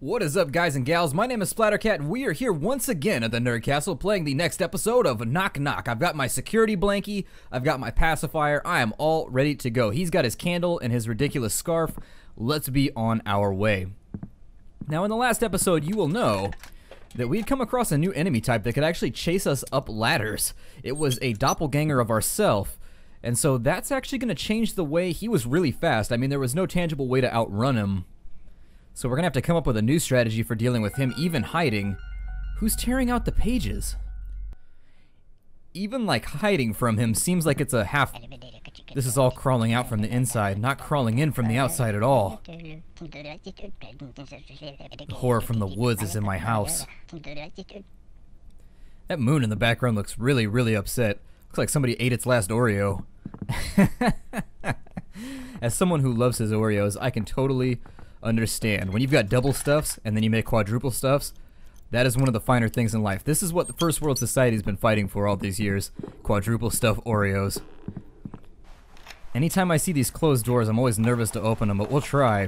What is up, guys and gals? My name is Splattercat, and we are here once again at the Nerd Castle playing the next episode of Knock Knock. I've got my security blankie, I've got my pacifier, I am all ready to go. He's got his candle and his ridiculous scarf. Let's be on our way. Now, in the last episode, you will know that we'd come across a new enemy type that could actually chase us up ladders. It was a doppelganger of ourself, and so that's actually going to change the way. He was really fast. I mean, there was no tangible way to outrun him. So we're going to have to come up with a new strategy for dealing with him, even hiding. Who's tearing out the pages? Even, like, hiding from him seems like it's a half... This is all crawling out from the inside, not crawling in from the outside at all. The horror from the woods is in my house. That moon in the background looks really, really upset. Looks like somebody ate its last Oreo. As someone who loves his Oreos, I can totally understand. When you've got double stuffs and then you make quadruple stuffs, that is one of the finer things in life. This is what the first world society has been fighting for all these years. Quadruple stuff Oreos. Anytime I see these closed doors, I'm always nervous to open them, but we'll try.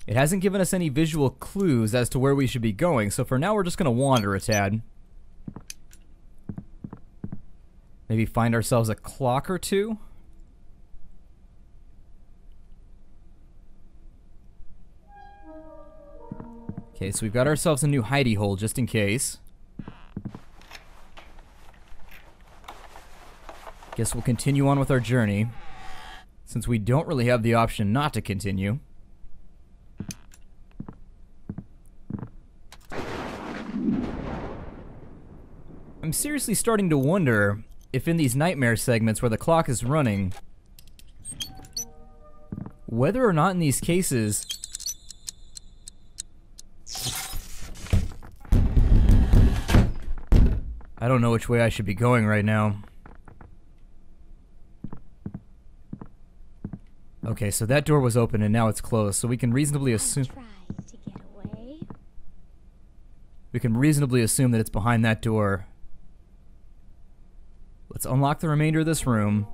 It hasn't given us any visual clues as to where we should be going, so for now we're just going to wander a tad. Maybe find ourselves a clock or two. Okay, so we've got ourselves a new hidey hole just in case. Guess we'll continue on with our journey, since we don't really have the option not to continue. I'm seriously starting to wonder if in these nightmare segments where the clock is running, whether or not in these cases I don't know which way I should be going right now. Okay, so that door was open and now it's closed, so we can reasonably assume... We can reasonably assume that it's behind that door. Let's unlock the remainder of this room.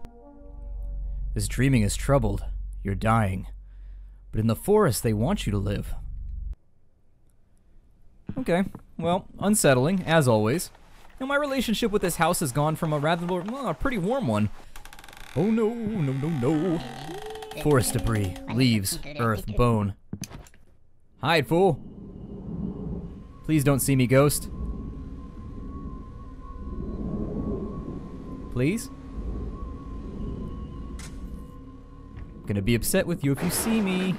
This dreaming is troubled. You're dying. But in the forest, they want you to live. Okay, well, unsettling, as always. Now, my relationship with this house has gone from a rather, well, a pretty warm one. Oh no, no, no, no. Forest debris, leaves, earth, bone. Hide, fool. Please don't see me, ghost. Please? I'm gonna be upset with you if you see me.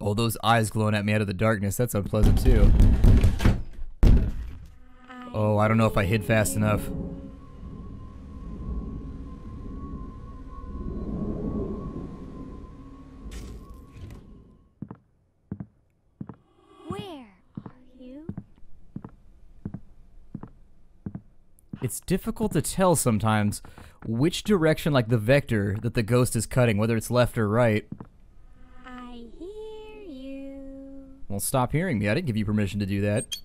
Oh, those eyes glowing at me out of the darkness, that's unpleasant too. Oh, I don't know if I hid fast enough. Where are you? It's difficult to tell sometimes which direction, like the vector, that the ghost is cutting, whether it's left or right. Well, stop hearing me. I didn't give you permission to do that.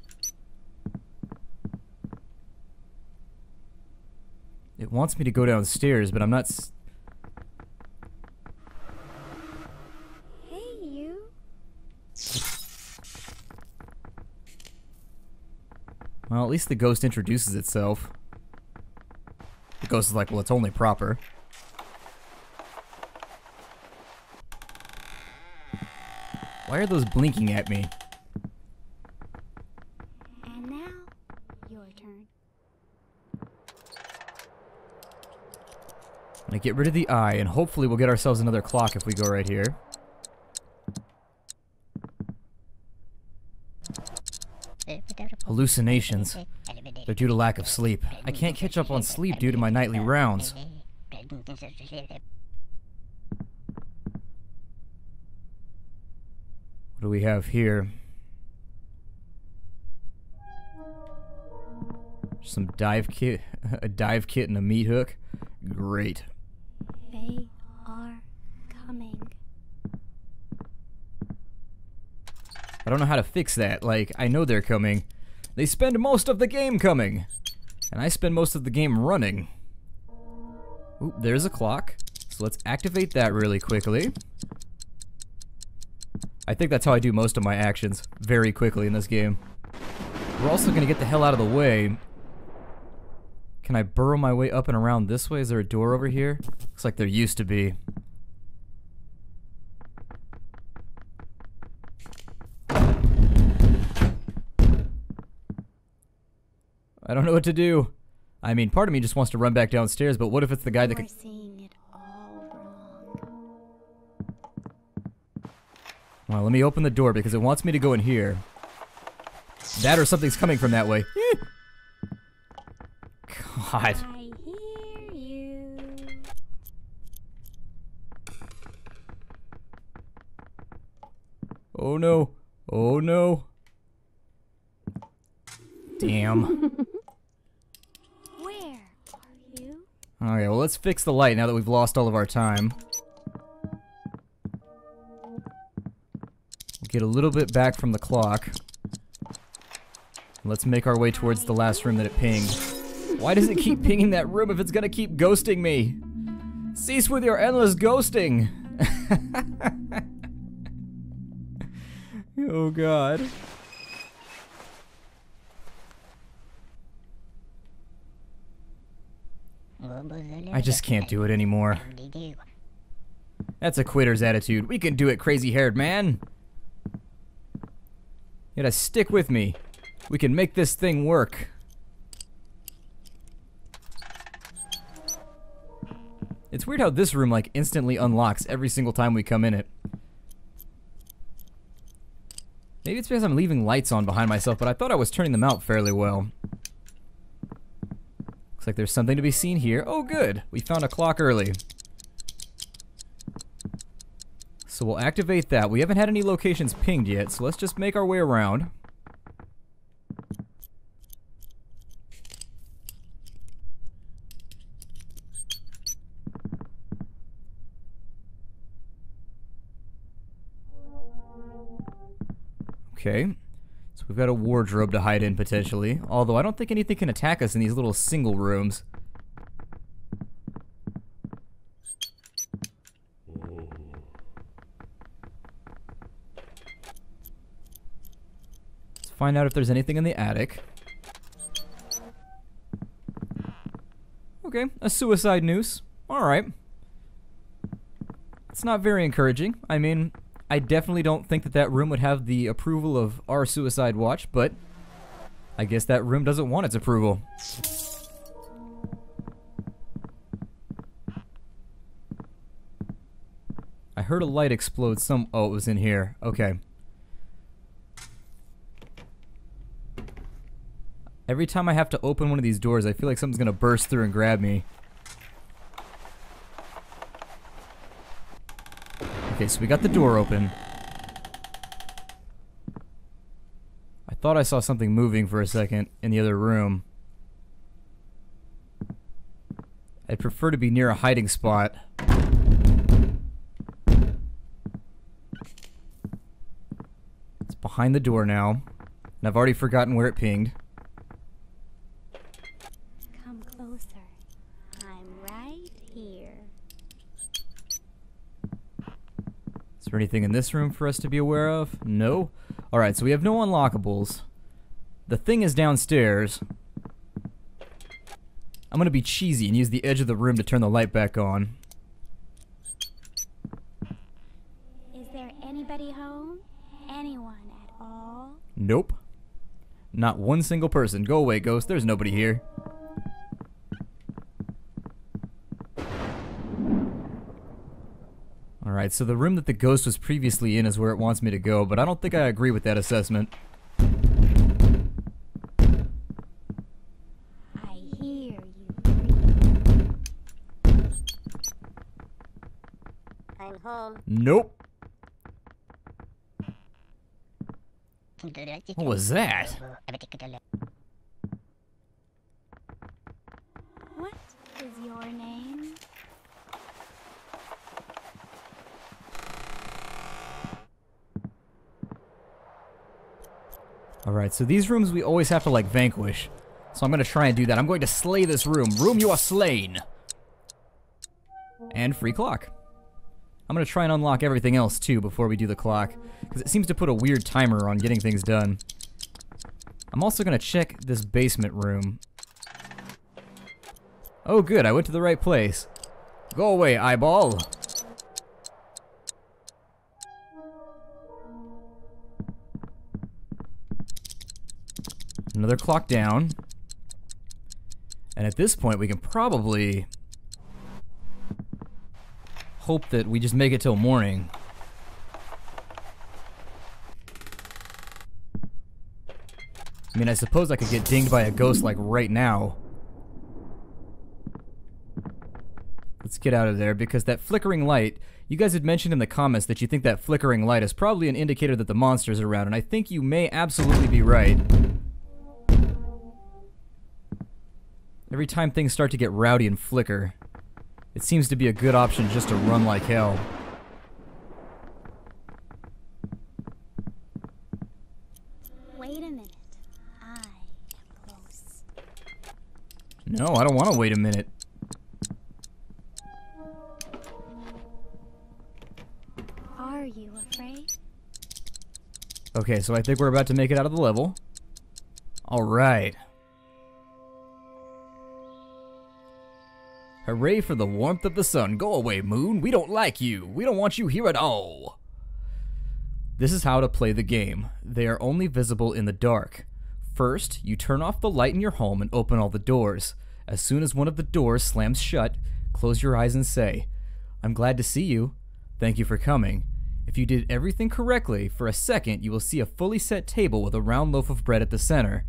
It wants me to go downstairs, but I'm not Hey, you. Well, at least the ghost introduces itself. The ghost is like, well, it's only proper. Why are those blinking at me? And now, your turn. I'm gonna get rid of the eye, and hopefully we'll get ourselves another clock if we go right here. Hallucinations. They're due to lack of sleep. I can't catch up on sleep due to my nightly rounds. What do we have here? Some dive kit, a dive kit and a meat hook. Great. They are coming. I don't know how to fix that. Like, I know they're coming. They spend most of the game coming. And I spend most of the game running. Oop, there's a clock. So let's activate that really quickly. I think that's how I do most of my actions, very quickly in this game. We're also gonna get the hell out of the way. Can I burrow my way up and around this way? Is there a door over here? Looks like there used to be. I don't know what to do. I mean, part of me just wants to run back downstairs, but what if it's the guy that could... You're seeing it all wrong. Well, let me open the door because it wants me to go in here. That or something's coming from that way. God. I hear you. Oh no. Oh no. Damn. Where are you? Okay, well let's fix the light now that we've lost all of our time. Get a little bit back from the clock. Let's make our way towards the last room that it pinged. Why does it keep pinging that room if it's gonna keep ghosting me? Cease with your endless ghosting! Oh god. I just can't do it anymore. That's a quitter's attitude. We can do it, crazy-haired man! You gotta stick with me. We can make this thing work. It's weird how this room, like, instantly unlocks every single time we come in it. Maybe it's because I'm leaving lights on behind myself, but I thought I was turning them out fairly well. Looks like there's something to be seen here. Oh, good. We found a clock early. So we'll activate that. We haven't had any locations pinged yet, so let's just make our way around. Okay, so we've got a wardrobe to hide in potentially, although I don't think anything can attack us in these little single rooms. Let's find out if there's anything in the attic. Okay, a suicide noose. Alright. It's not very encouraging. I mean, I definitely don't think that that room would have the approval of our suicide watch, but I guess that room doesn't want its approval. I heard a light explode oh, it was in here. Okay. Every time I have to open one of these doors, I feel like something's gonna burst through and grab me. Okay, so we got the door open. I thought I saw something moving for a second in the other room. I'd prefer to be near a hiding spot. It's behind the door now, and I've already forgotten where it pinged. Come closer. I'm right here. Is there anything in this room for us to be aware of? No? Alright, so we have no unlockables. The thing is downstairs. I'm gonna be cheesy and use the edge of the room to turn the light back on. Is there anybody home? Anyone at all? Nope. Not one single person. Go away, ghost. There's nobody here. Alright, so the room that the ghost was previously in is where it wants me to go, but I don't think I agree with that assessment. I hear you. I'm home. Nope. What was that? What is your name? Alright, so these rooms we always have to, like, vanquish. So I'm gonna try and do that. I'm going to slay this room. Room, you are slain! And free clock. I'm gonna try and unlock everything else, too, before we do the clock. Because it seems to put a weird timer on getting things done. I'm also gonna check this basement room. Oh, good, I went to the right place. Go away, eyeball! Another clock down. And at this point, we can probably hope that we just make it till morning. I mean, I suppose I could get dinged by a ghost like right now. Let's get out of there, because that flickering light, you guys had mentioned in the comments that you think that flickering light is probably an indicator that the monster's around, and I think you may absolutely be right. Every time things start to get rowdy and flicker, it seems to be a good option just to run like hell. Wait a minute. I am close. No, I don't want to wait a minute. Are you afraid? Okay, so I think we're about to make it out of the level. Alright. Hooray for the warmth of the sun. Go away, moon. We don't like you. We don't want you here at all. This is how to play the game. They are only visible in the dark. First, you turn off the light in your home and open all the doors. As soon as one of the doors slams shut, close your eyes and say, "I'm glad to see you. Thank you for coming." If you did everything correctly, for a second you will see a fully set table with a round loaf of bread at the center.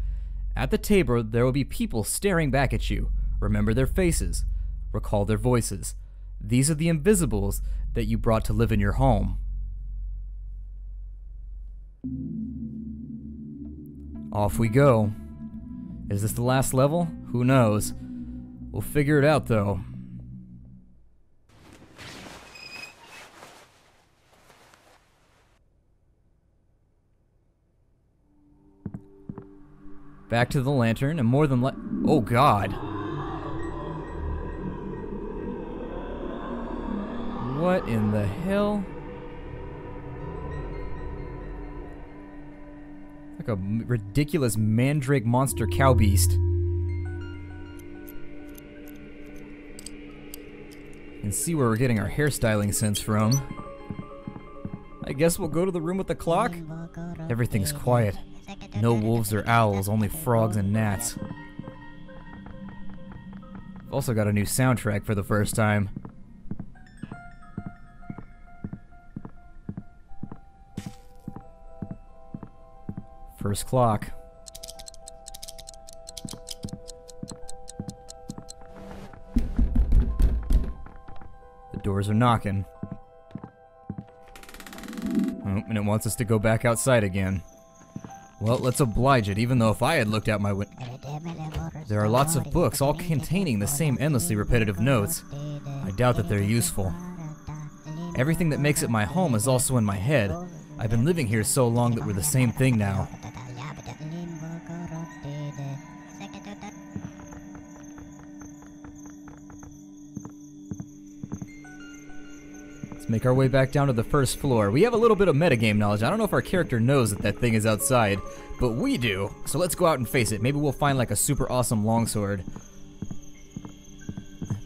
At the table, there will be people staring back at you. Remember their faces. Recall their voices. These are the invisibles that you brought to live in your home. Off we go. Is this the last level? Who knows? We'll figure it out though. Back to the lantern, and more than oh god. What in the hell? Like a ridiculous mandrake monster cow beast. You can see where we're getting our hairstyling sense from. I guess we'll go to the room with the clock? Everything's quiet. No wolves or owls, only frogs and gnats. Also got a new soundtrack for the first time. First clock. The doors are knocking. Oh, and it wants us to go back outside again. Well, let's oblige it, even though if I had looked out my window... There are lots of books, all containing the same endlessly repetitive notes. I doubt that they're useful. Everything that makes it my home is also in my head. I've been living here so long that we're the same thing now. Let's make our way back down to the first floor. We have a little bit of metagame knowledge. I don't know if our character knows that that thing is outside, but we do. So let's go out and face it. Maybe we'll find like a super awesome longsword.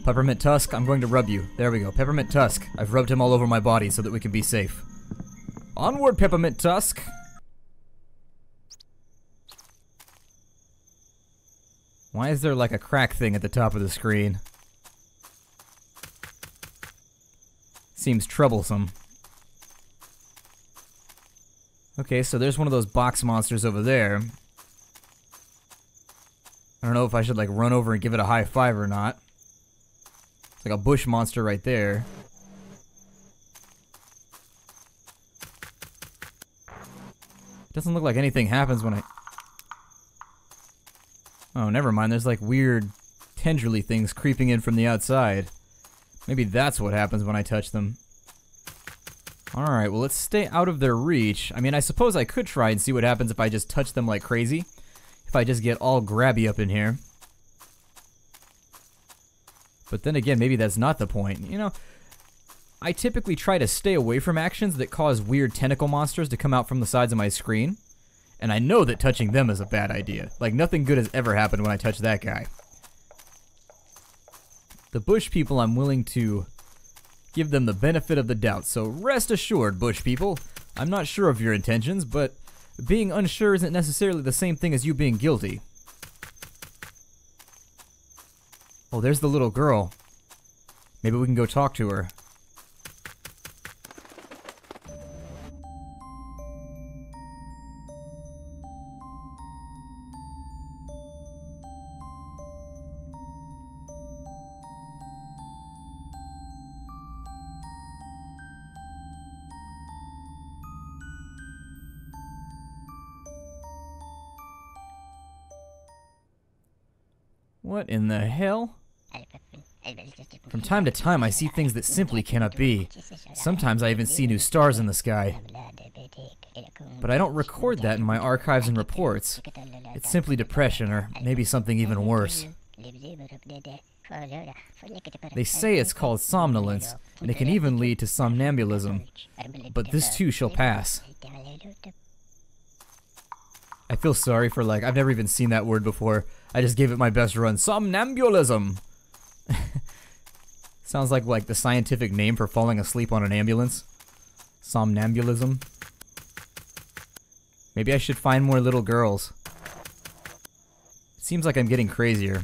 Peppermint Tusk, I'm going to rub you. There we go. Peppermint Tusk. I've rubbed him all over my body so that we can be safe. Onward, Peppermint Tusk! Why is there like a crack thing at the top of the screen? Seems troublesome. Okay, so there's one of those box monsters over there. I don't know if I should like run over and give it a high five or not. It's like a bush monster right there. It doesn't look like anything happens when I... Oh, never mind. There's like weird tendrily things creeping in from the outside. Maybe that's what happens when I touch them. Alright, well let's stay out of their reach. I mean, I suppose I could try and see what happens if I just touch them like crazy. If I just get all grabby up in here. But then again, maybe that's not the point. You know, I typically try to stay away from actions that cause weird tentacle monsters to come out from the sides of my screen. And I know that touching them is a bad idea. Like, nothing good has ever happened when I touch that guy. The bush people, I'm willing to give them the benefit of the doubt. So rest assured, bush people, I'm not sure of your intentions, but being unsure isn't necessarily the same thing as you being guilty. Oh, there's the little girl. Maybe we can go talk to her. What in the hell? From time to time, I see things that simply cannot be. Sometimes I even see new stars in the sky. But I don't record that in my archives and reports. It's simply depression, or maybe something even worse. They say it's called somnolence, and it can even lead to somnambulism. But this too shall pass. I feel sorry for, like, I've never even seen that word before. I just gave it my best run. Somnambulism! Sounds like the scientific name for falling asleep on an ambulance. Somnambulism. Maybe I should find more little girls. It seems like I'm getting crazier.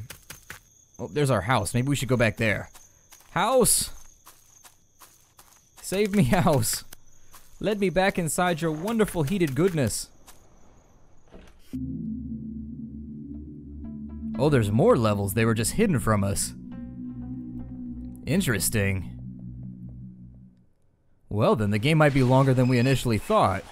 Oh, there's our house. Maybe we should go back there. House! Save me, house! Let me back inside your wonderful heated goodness. Oh, there's more levels. They were just hidden from us. Interesting. Well then, the game might be longer than we initially thought.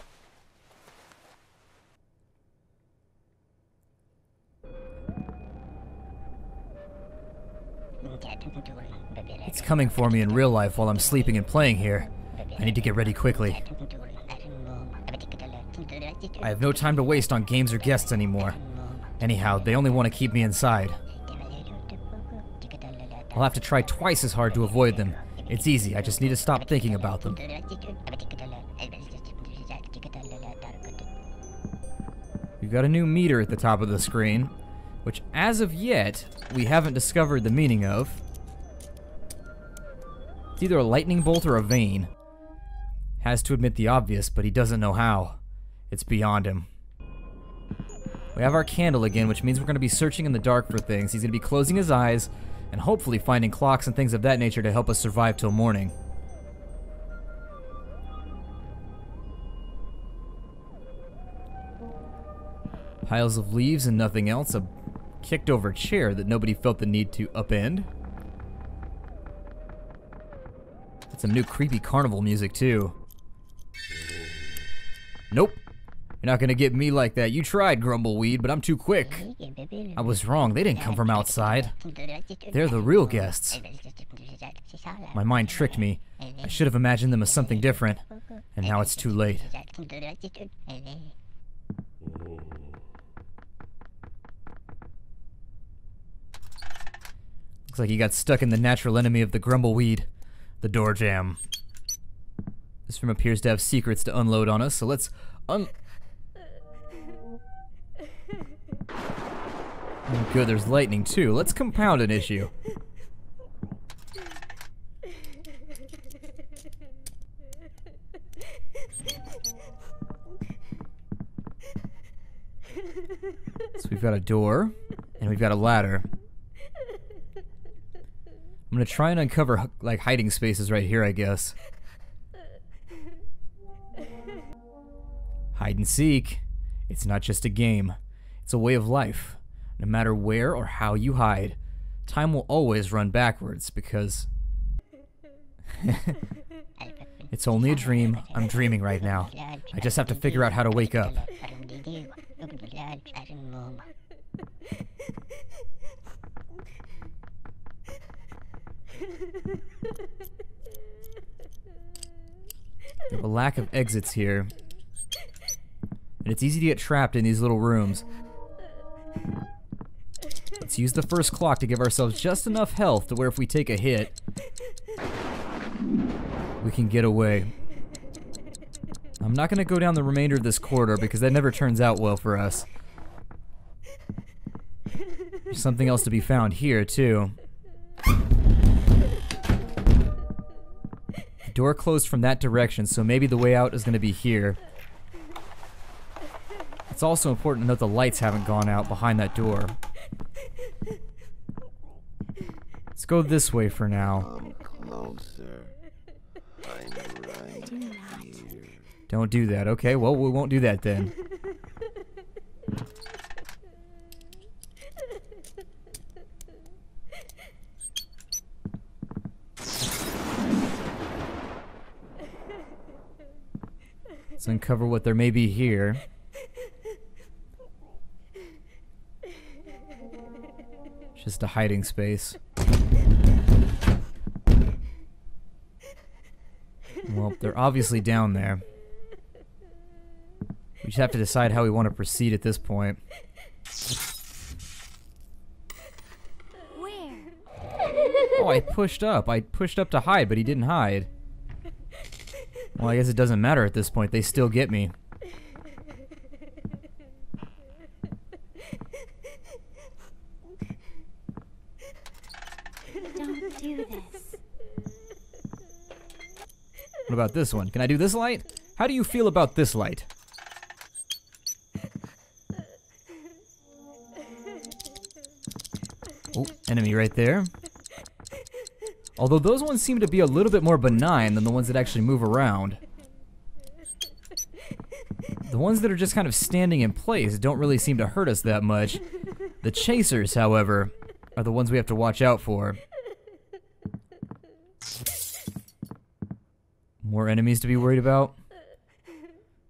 It's coming for me in real life while I'm sleeping and playing here. I need to get ready quickly. I have no time to waste on games or guests anymore. Anyhow, they only want to keep me inside. I'll have to try twice as hard to avoid them. It's easy, I just need to stop thinking about them. We've got a new meter at the top of the screen, which as of yet, we haven't discovered the meaning of. It's either a lightning bolt or a vein. Has to admit the obvious, but he doesn't know how. It's beyond him. We have our candle again, which means we're going to be searching in the dark for things. He's going to be closing his eyes and hopefully finding clocks and things of that nature to help us survive till morning. Piles of leaves and nothing else. A kicked over chair that nobody felt the need to upend. That's some new creepy carnival music too. Nope. You're not gonna get me like that. You tried, Grumbleweed, but I'm too quick. I was wrong. They didn't come from outside. They're the real guests. My mind tricked me. I should have imagined them as something different. And now it's too late. Looks like he got stuck in the natural enemy of the Grumbleweed, the door jam. This room appears to have secrets to unload on us, so let's Oh, good, there's lightning too. Let's compound an issue. So we've got a door, and we've got a ladder. I'm gonna try and uncover like hiding spaces right here, I guess. Hide and seek. It's not just a game. It's a way of life. No matter where or how you hide, time will always run backwards because it's only a dream. I'm dreaming right now. I just have to figure out how to wake up. a lack of exits here. And it's easy to get trapped in these little rooms. Let's use the first clock to give ourselves just enough health to where if we take a hit, we can get away. I'm not going to go down the remainder of this corridor because that never turns out well for us. There's something else to be found here, too. The door closed from that direction, so maybe the way out is going to be here. It's also important to note the lights haven't gone out behind that door. Let's go this way for now. Come closer. I'm right here. Don't do that. Okay, well, we won't do that then. Let's uncover what there may be here. Just a hiding space. Well, they're obviously down there. We just have to decide how we want to proceed at this point. Where? Oh, I pushed up. I pushed up to hide, but he didn't hide. Well, I guess it doesn't matter at this point. They still get me. Don't do this. What about this one? Can I do this light? How do you feel about this light? Oh, enemy right there. Although those ones seem to be a little bit more benign than the ones that actually move around. The ones that are just kind of standing in place don't really seem to hurt us that much. The chasers, however, are the ones we have to watch out for. More enemies to be worried about.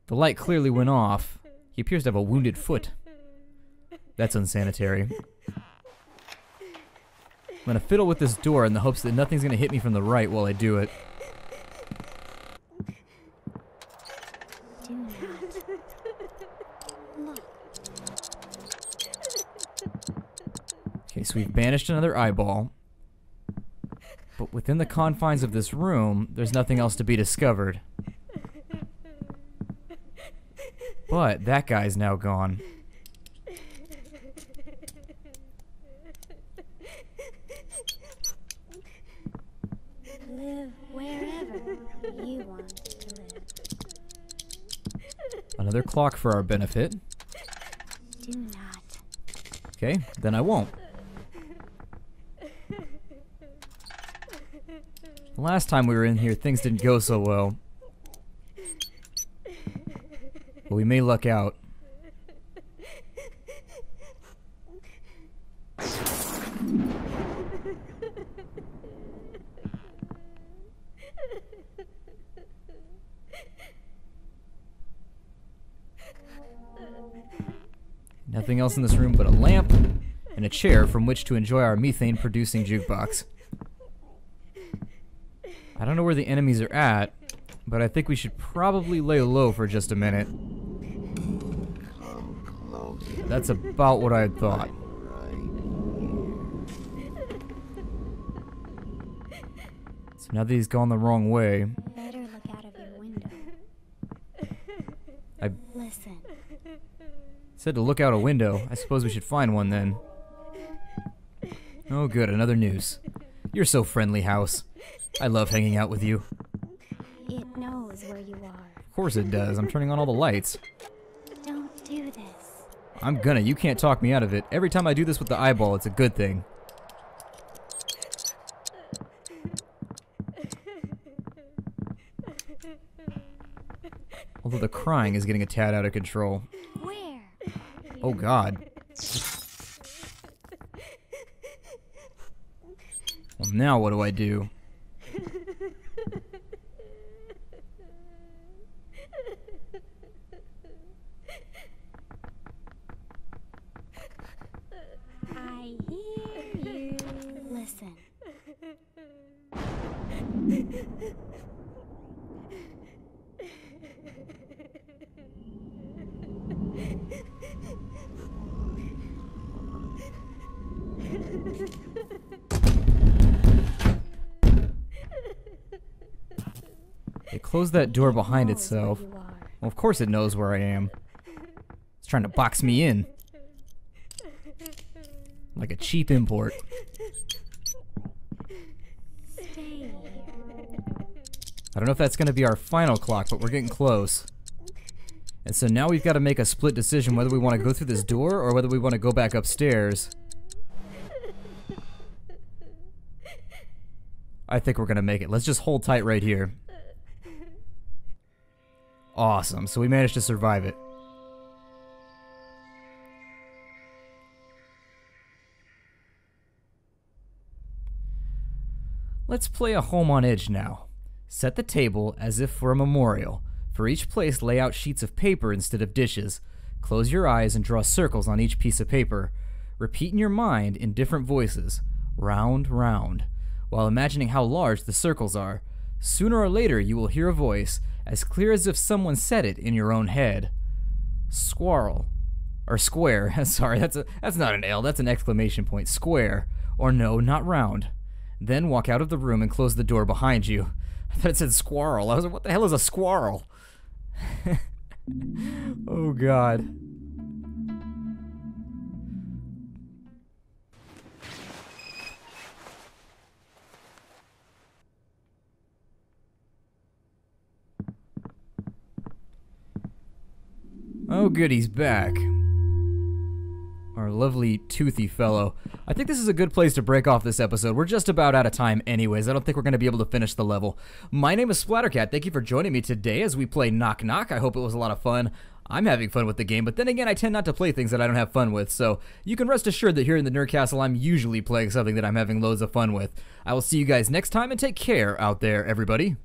The light clearly went off. He appears to have a wounded foot. That's unsanitary. I'm gonna fiddle with this door in the hopes that nothing's gonna hit me from the right while I do it. Do not. Look. Okay, so we've banished another eyeball. But within the confines of this room, there's nothing else to be discovered. But that guy's now gone. Live wherever you want to live. Another clock for our benefit. Do not. Okay, then I won't. The last time we were in here, things didn't go so well. But we may luck out. Nothing else in this room but a lamp and a chair from which to enjoy our methane-producing jukebox. I don't know where the enemies are at, but I think we should probably lay low for just a minute. That's about what I had thought. So now that he's gone the wrong way, Better look out of your window. I Listen. said to look out a window. I suppose we should find one then. Oh good, another noose. You're so friendly, house. I love hanging out with you. It knows where you are. Of course it does. I'm turning on all the lights. Don't do this. I'm gonna. You can't talk me out of it. Every time I do this with the eyeball, it's a good thing. Although the crying is getting a tad out of control. Where? Oh god. Well, now what do I do? I hear you. Listen. It closed that door behind Knows where itself. you are. Well, of course it knows where I am. It's trying to box me in. Like a cheap import. Stay here. I don't know if that's going to be our final clock, but we're getting close. And so now we've got to make a split decision whether we want to go through this door or whether we want to go back upstairs. I think we're going to make it. Let's just hold tight right here. Awesome. So we managed to survive it. Let's play a home on edge now. Set the table as if for a memorial. For each place, lay out sheets of paper instead of dishes. Close your eyes and draw circles on each piece of paper. Repeat in your mind in different voices, round, round, while imagining how large the circles are. Sooner or later, you will hear a voice, as clear as if someone said it in your own head. Squirrel. Or square. Sorry, that's not an L, that's an exclamation point. Square. Or no, not round. Then walk out of the room and close the door behind you. I thought it said squirrel. I was like, what the hell is a squirrel? Oh, God. Oh, good, he's back. Our lovely toothy fellow. I think this is a good place to break off this episode. We're just about out of time anyways. I don't think we're going to be able to finish the level. My name is Splattercat. Thank you for joining me today as we play Knock Knock. I hope it was a lot of fun. I'm having fun with the game, but then again, I tend not to play things that I don't have fun with, so you can rest assured that here in the Nerd Castle, I'm usually playing something that I'm having loads of fun with. I will see you guys next time, and take care out there, everybody.